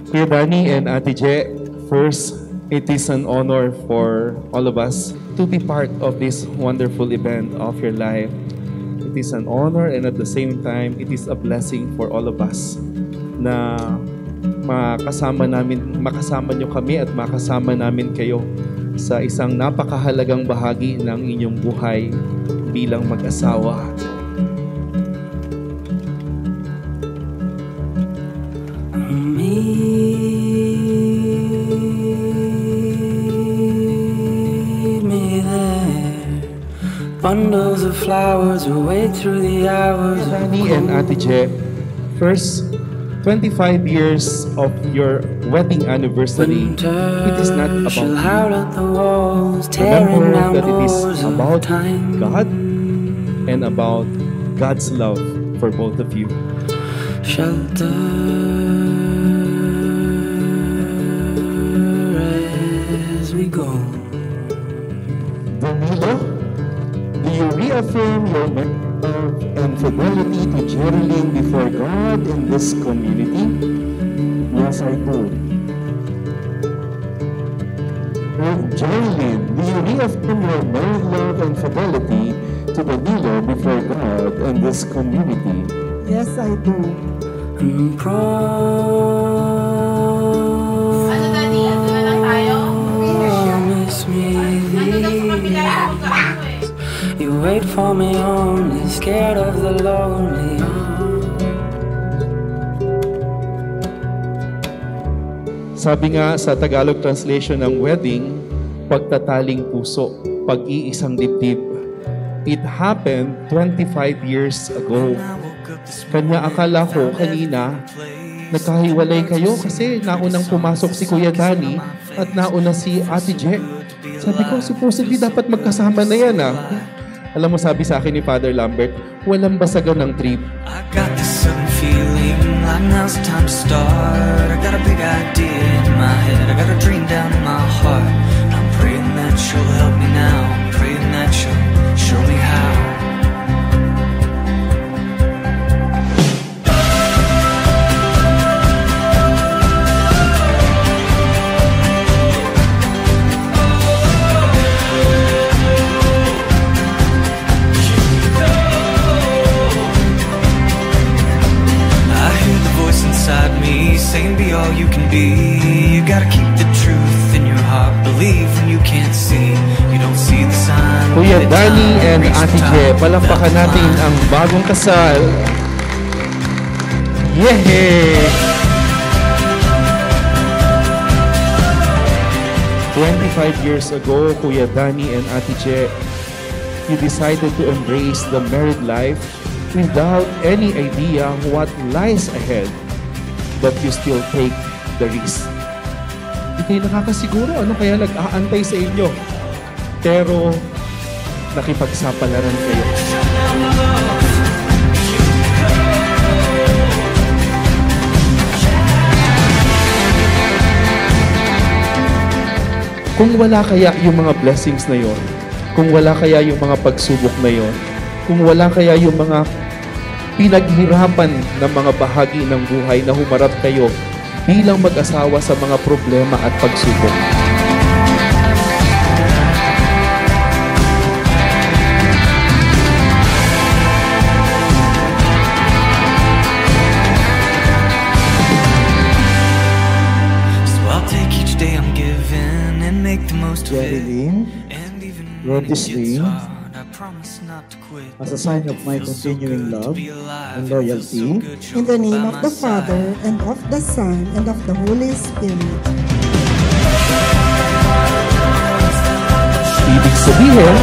Kuya Danny and Ate Je, first, it is an honor for all of us to be part of this wonderful event of your life. It is an honor and at the same time, it is a blessing for all of us na makasama nyo kami at makasama namin kayo sa isang napakahalagang bahagi ng inyong buhay bilang mag-asawa. Bundles of flowers away through the hours. Danny and Ate Je, first 25 years of your wedding anniversary, it is not about you. Remember that it is about God and about God's love for both of you. Shelter as we go. Danilo, do you reaffirm your love and fidelity to Jerilyn before God in this community? Yes, I do. And Jerilyn, do you reaffirm your married love and fidelity to Danilo before God and this community? Yes, I do. You wait for me only, scared of the lonely. Sabi nga sa Tagalog translation ng wedding, pagtataling puso, pag-iisang dibdib. It happened 25 years ago. Kanya akala ko kanina, nagkahiwalay kayo kasi naunang pumasok si Kuya Danny at nauna si Ate Je. Sabi ko, supposedly dapat magkasama na yan ah. Alam mo, sabi sa akin ni Father Lambert, walang basagan ng trip. I got this sudden feeling like now's the time to start. I got a big idea in my head, I got a dream down in my heart. I'm praying that you'll help me now, I'm praying that you'll show me how. Saying be all you can be. You gotta keep the truth in your heart. Believe when you can't see. You don't see the sign. Kuya Danny and Ate Je, palakpakan natin ang bagong kasal. Yehey! 25 years ago, Kuya Danny and Ate Je, you decided to embrace the married life without any idea what lies ahead. But you still take the risk. Hindi kayo nakakasiguro ano kaya nag-aantay sa inyo. Pero nakipagsapalaran kayo. Kung wala kaya yung mga blessings na yon, kung wala kaya yung mga pagsubok na yon, kung wala kaya yung mga pinaghirapan ng mga bahagi ng buhay na humarap kayo bilang mag-asawa sa mga problema at pagsubok. So I'll take each day I'm given and make the most of it. Jerilyn, And even Lord, when it this gets ring, hard, I promise not to quit. as a sign of my continuing love and loyalty, In the name of the Father, and of the Son, and of the Holy Spirit. Ibig sabihin,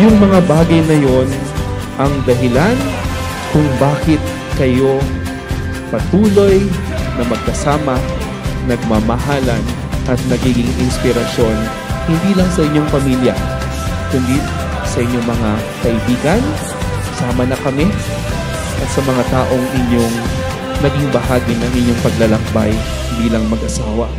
yung mga bagay na yon ang dahilan kung bakit kayo patuloy na magkasama, nagmamahalan at nagiging inspirasyon hindi lang sa inyong pamilya, kundi sa inyong mga kaibigan, sama na kami, at sa mga taong inyong naging bahagi ng inyong paglalakbay bilang mag-asawa.